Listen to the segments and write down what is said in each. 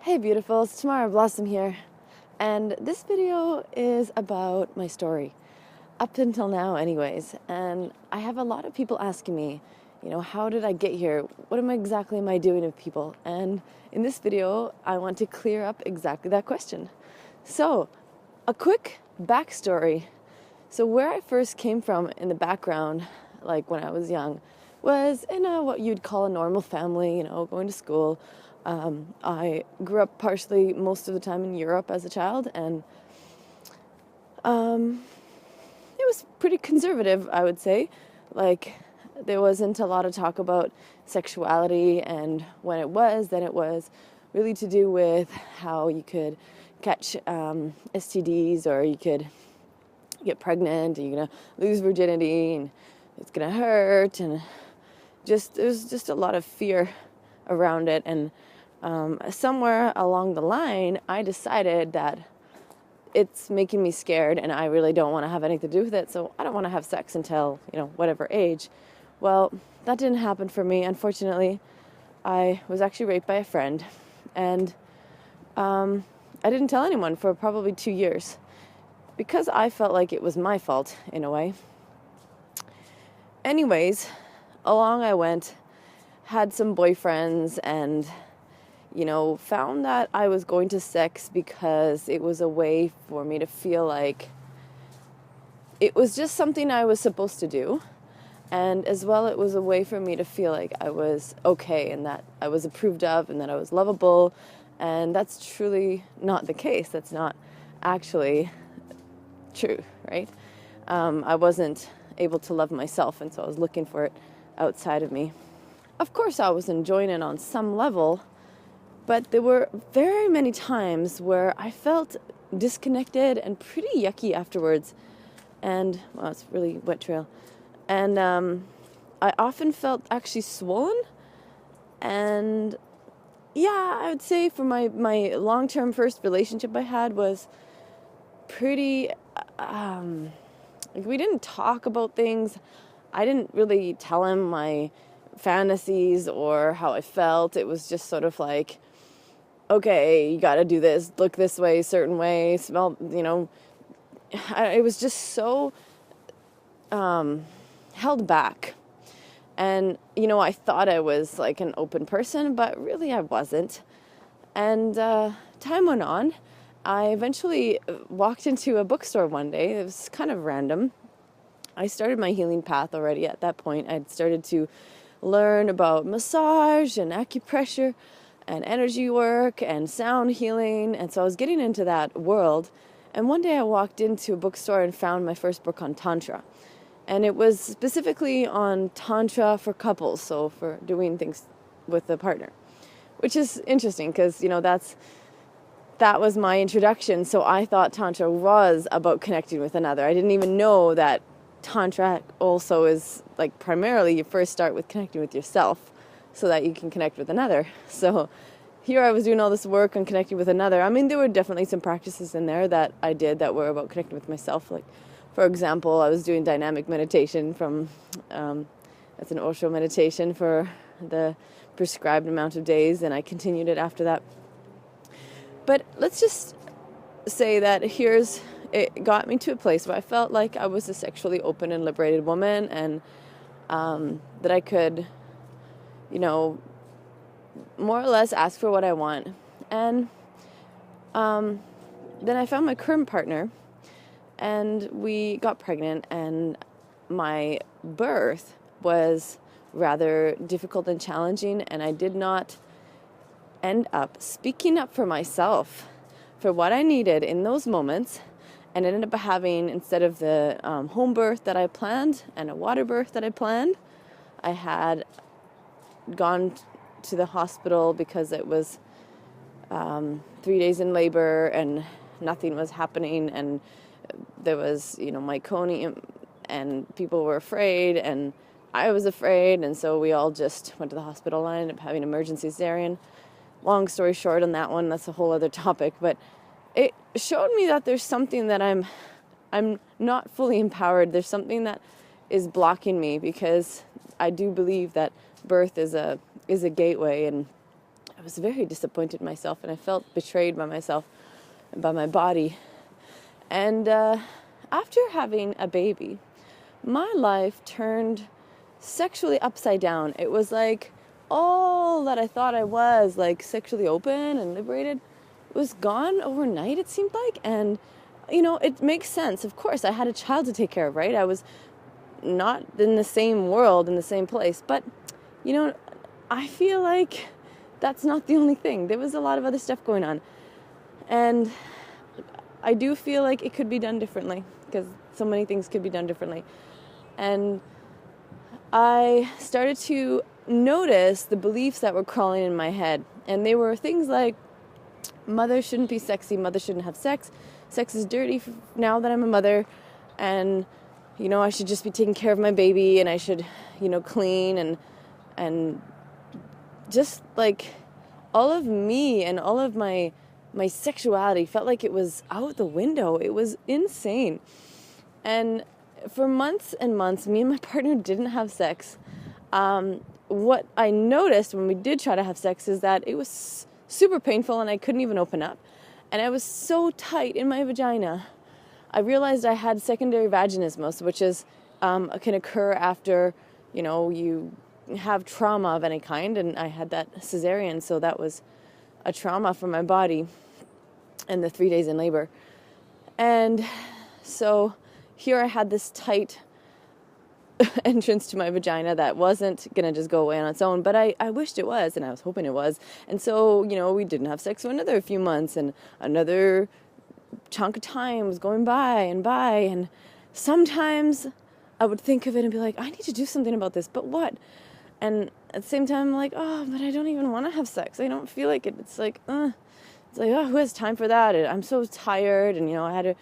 Hey beautiful, it's Tamarah Blossom here, and this video is about my story, up until now anyways, and I have a lot of people asking me, how did I get here? What exactly am I doing with people? And in this video, I want to clear up exactly that question. So, a quick backstory. So where I first came from in the background, like when I was young, was in what you'd call a normal family, going to school. I grew up partially most of the time in Europe as a child, and it was pretty conservative, I would say. Like, there wasn't a lot of talk about sexuality, and when it was, then it was really to do with how you could catch STDs, or you could get pregnant, and you're going to lose virginity, and it's going to hurt, and there's just a lot of fear around it. And somewhere along the line, I decided that it's making me scared and I really don't want to have anything to do with it. So I don't want to have sex until, whatever age. Well, that didn't happen for me. Unfortunately, I was actually raped by a friend, and I didn't tell anyone for probably 2 years because I felt like it was my fault in a way. Anyways, along I went, had some boyfriends, and found that I was going to sex because it was a way for me to feel like it was just something I was supposed to do. And as well, it was a way for me to feel like I was okay and that I was approved of and that I was lovable. And that's truly not the case. That's not actually true, right? I wasn't able to love myself, and so I was looking for it outside of me. Of course, I was enjoying it on some level, but there were very many times where I felt disconnected and pretty yucky afterwards. And, well, it's really wet trail. And I often felt actually swollen. And, yeah, I would say for my long-term first relationship I had was pretty, we didn't talk about things. I didn't really tell him my fantasies or how I felt. It was just sort of like, okay, you got to do this, look this way, certain way, smell, it was just so held back. And, I thought I was like an open person, but really I wasn't. And time went on. I eventually walked into a bookstore one day. It was kind of random. I started my healing path already at that point. I'd started to learn about massage and acupressure and energy work and sound healing. And so I was getting into that world. And one day I walked into a bookstore and found my first book on Tantra. And it was specifically on Tantra for couples, so for doing things with a partner. Which is interesting because, that was my introduction. So I thought Tantra was about connecting with another. I didn't even know that Tantra also is like primarily you first start with connecting with yourself so that you can connect with another. So here I was doing all this work on connecting with another. I mean, there were definitely some practices in there that I did that were about connecting with myself. Like, for example, I was doing dynamic meditation from, that's an Osho meditation for the prescribed amount of days, and I continued it after that. But let's just say that it got me to a place where I felt like I was a sexually open and liberated woman, and that I could, more or less ask for what I want. And then I found my current partner, and we got pregnant, and my birth was rather difficult and challenging, and I did not end up speaking up for myself for what I needed in those moments. And ended up having, instead of the home birth that I planned and a water birth that I planned, I had gone to the hospital because it was 3 days in labor and nothing was happening. And there was, meconium, and people were afraid, and I was afraid. And so we all just went to the hospital. I ended up having emergency cesarean. Long story short on that one, that's a whole other topic. But it showed me that there's something that I'm not fully empowered. There's something that is blocking me, because I do believe that birth is a gateway, and I was very disappointed in myself, and I felt betrayed by myself and by my body. And after having a baby, my life turned sexually upside down. It was like all that I thought I was, like sexually open and liberated, was gone overnight, it seemed like. And, it makes sense. Of course, I had a child to take care of, right? I was not in the same world, in the same place. But, I feel like that's not the only thing. There was a lot of other stuff going on. And I do feel like it could be done differently, because so many things could be done differently. And I started to notice the beliefs that were crawling in my head. And they were things like, mother shouldn't be sexy, mother shouldn't have sex. Sex is dirty now that I'm a mother. And, I should just be taking care of my baby, and I should, clean and just like all of me and all of my sexuality felt like it was out the window. It was insane. And for months and months, me and my partner didn't have sex. What I noticed when we did try to have sex is that it was super painful, and I couldn't even open up. And I was so tight in my vagina. I realized I had secondary vaginismus, which is can occur after, you have trauma of any kind. And I had that cesarean, so that was a trauma for my body and the 3 days in labor. And so here I had this tight entrance to my vagina that wasn't going to just go away on its own, but I wished it was, and I was hoping it was. And so, we didn't have sex for another few months, and another chunk of time was going by, and sometimes I would think of it and be like, I need to do something about this, but what? And at the same time, I'm like, oh, but I don't even want to have sex. I don't feel like it. It's like, oh, who has time for that? And I'm so tired, and, I had a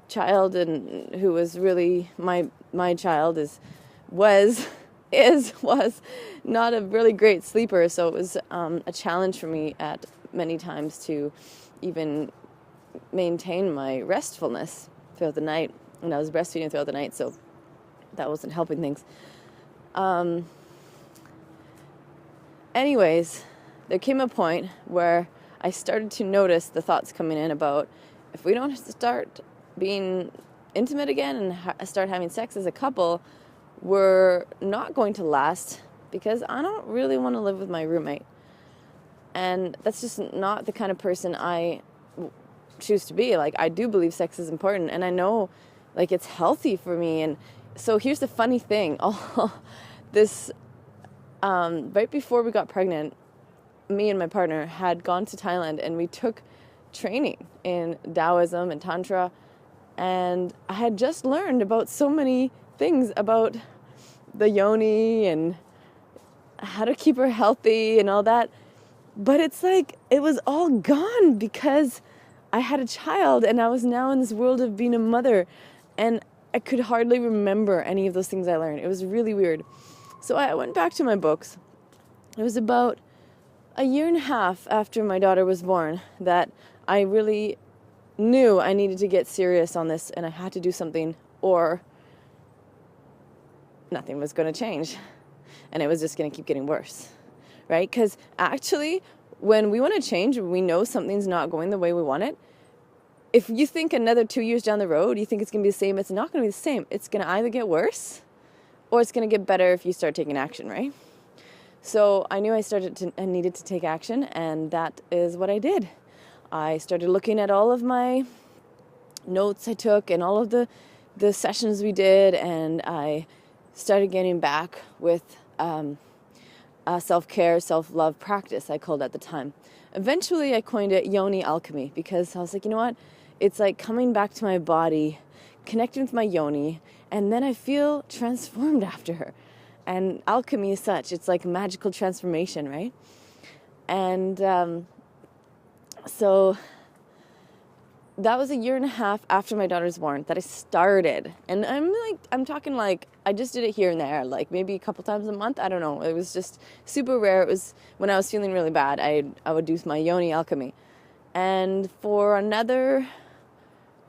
child, and who was really my child was not a really great sleeper, so it was a challenge for me at many times to even maintain my restfulness throughout the night. And I was breastfeeding throughout the night, so that wasn't helping things. Anyways, there came a point where I started to notice the thoughts coming in about, if we don't start being intimate again and start having sex as a couple, we're not going to last, because I don't really want to live with my roommate. And that's just not the kind of person I choose to be. Like, I do believe sex is important, and I know, like, it's healthy for me. And so here's the funny thing. Right before we got pregnant, me and my partner had gone to Thailand, and we took training in Taoism and Tantra. And I had just learned about so many things about the yoni and how to keep her healthy and all that. But it's like, it was all gone because I had a child, and I was now in this world of being a mother, and I could hardly remember any of those things I learned. It was really weird. So I went back to my books. It was about a year and a half after my daughter was born that I really knew I needed to get serious on this, and I had to do something, or nothing was going to change, and it was just going to keep getting worse, right? Because actually, when we want to change, we know something's not going the way we want it. If you think another 2 years down the road, you think it's going to be the same, it's not going to be the same. It's going to either get worse, or it's going to get better if you start taking action, right? So I knew I needed to take action, and that is what I did. I started looking at all of my notes I took and all of the sessions we did, and I started getting back with a self-care, self-love practice, I called it at the time. Eventually, I coined it yoni alchemy, because I was like, you know what? It's like coming back to my body, connecting with my yoni, and then I feel transformed after her. And alchemy is such. It's like magical transformation, right? And so that was a year and a half after my daughter was born that I started. And I'm talking like, I just did it here and there, like maybe a couple times a month. I don't know. It was just super rare. It was when I was feeling really bad, I would do my yoni alchemy. And for another,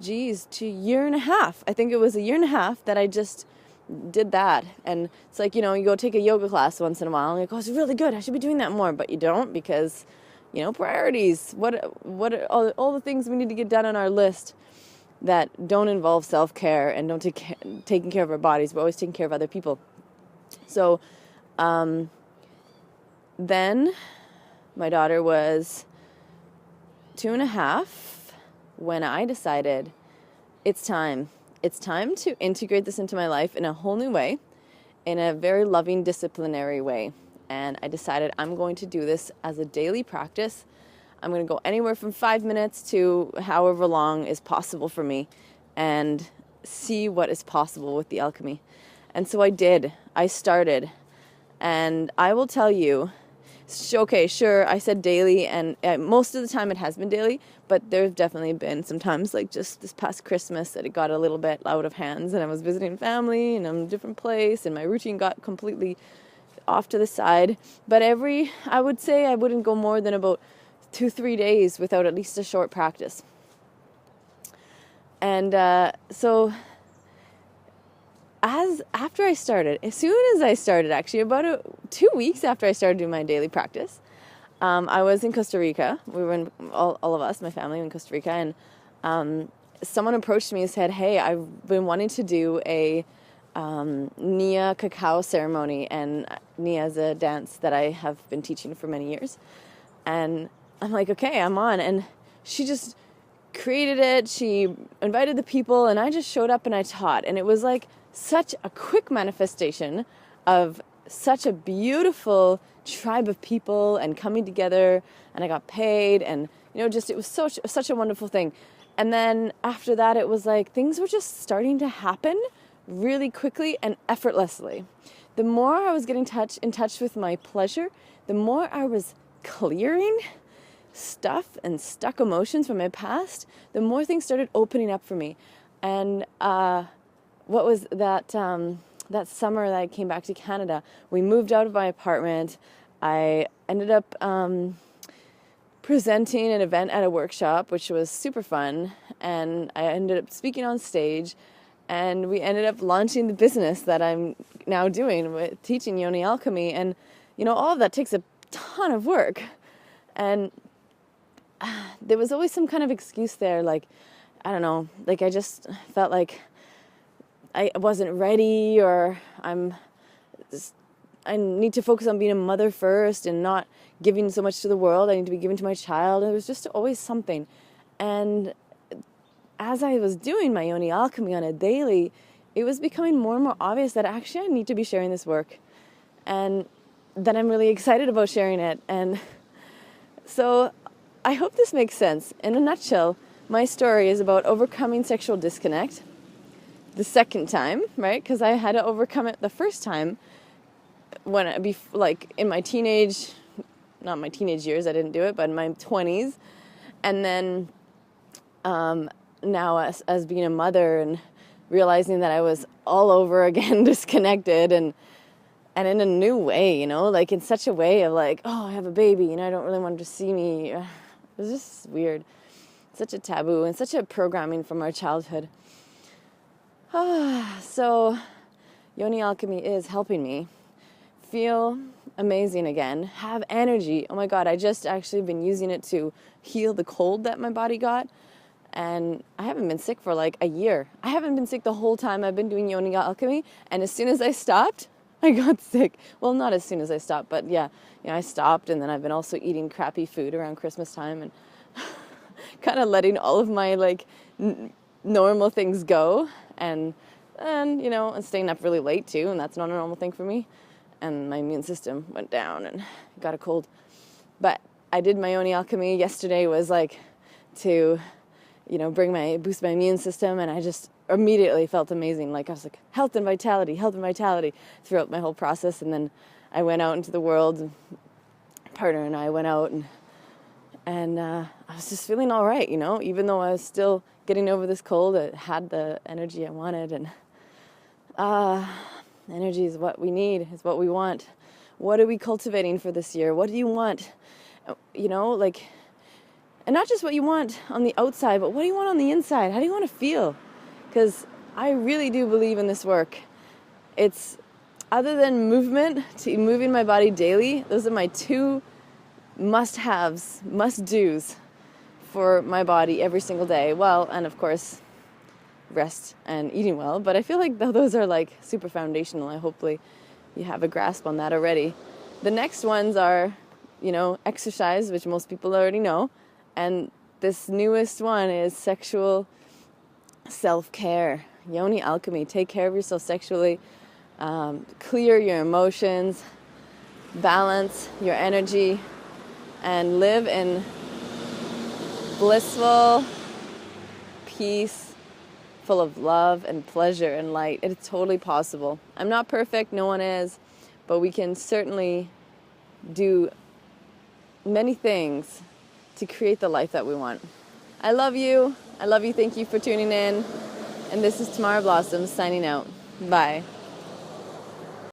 to a year and a half, I think it was a year and a half that I just did that. And it's like, you go take a yoga class once in a while and you go, oh, it's really good, I should be doing that more. But you don't, because priorities. What are all the things we need to get done on our list that don't involve self-care and don't taking care of our bodies. We're always taking care of other people. So then my daughter was 2.5 when I decided it's time. It's time to integrate this into my life in a whole new way, in a very loving, disciplinary way. And I decided I'm going to do this as a daily practice. I'm going to go anywhere from 5 minutes to however long is possible for me and see what is possible with the alchemy. And so I did. I started. And I will tell you, okay, sure, I said daily, and most of the time it has been daily, but there's definitely been some times, like just this past Christmas, that it got a little bit out of hands, and I was visiting family, and I'm in a different place, and my routine got completely off to the side. But I would say I wouldn't go more than about 2-3 days without at least a short practice. And so as soon as I started, actually about 2 weeks after I started doing my daily practice, I was in Costa Rica. We were all of us, my family, in Costa Rica, and someone approached me and said, "Hey, I've been wanting to do a Nia cacao ceremony," and Nia is a dance that I have been teaching for many years. And I'm like, okay, I'm on. And she just created it. She invited the people, and I just showed up and I taught. And it was like such a quick manifestation of such a beautiful tribe of people and coming together, and I got paid, and it was such a wonderful thing. And then after that, it was like things were just starting to happen really quickly and effortlessly. The more I was getting in touch with my pleasure, the more I was clearing stuff and stuck emotions from my past, the more things started opening up for me. And what was that summer that I came back to Canada, we moved out of my apartment. I ended up presenting an event at a workshop, which was super fun, and I ended up speaking on stage, and we ended up launching the business that I'm now doing with teaching Yoni Alchemy. And all of that takes a ton of work, and there was always some kind of excuse there, like, I don't know, like I just felt like I wasn't ready, or I need to focus on being a mother first and not giving so much to the world. I need to be giving to my child. It was just always something. And as I was doing my Yoni Alchemy on a daily, it was becoming more and more obvious that actually I need to be sharing this work, and that I'm really excited about sharing it. And so I hope this makes sense. In a nutshell, my story is about overcoming sexual disconnect the second time, right? Because I had to overcome it the first time when in my not my teenage years, I didn't do it, but in my 20s. And then now as being a mother and realizing that I was all over again disconnected, and in a new way, like in such a way of like, oh, I have a baby and I don't really want him to see me. It was just weird. Such a taboo and such a programming from our childhood. So Yoni Alchemy is helping me feel amazing again, have energy. Oh my God, I just actually been using it to heal the cold that my body got. And I haven't been sick for like a year. I haven't been sick the whole time I've been doing Yoni Alchemy. And as soon as I stopped, I got sick. Well, not as soon as I stopped, but yeah, I stopped. And then I've been also eating crappy food around Christmas time and kind of letting all of my like normal things go. And staying up really late too. And that's not a normal thing for me. And my immune system went down and got a cold. But I did my Yoni Alchemy. Yesterday was like to boost my immune system, and I just immediately felt amazing. Like I was like, health and vitality throughout my whole process. And then I went out into the world, partner and I went out, and I was just feeling all right, even though I was still getting over this cold. I had the energy I wanted, and energy is what we need, is what we want. What are we cultivating for this year? What do you want? And not just what you want on the outside, but what do you want on the inside? How do you want to feel? Because I really do believe in this work. It's, other than moving my body daily, those are my two must-haves, must-dos for my body every single day. Well, and of course, rest and eating well. But I feel like those are like super foundational. And hopefully you have a grasp on that already. The next ones are, exercise, which most people already know. And this newest one is sexual self-care. Yoni alchemy. Take care of yourself sexually. Clear your emotions. Balance your energy. And live in blissful peace, full of love and pleasure and light. It's totally possible. I'm not perfect. No one is. But we can certainly do many things to create the life that we want. I love you. I love you. Thank you for tuning in. And this is Tamarah Blossoms signing out. Bye.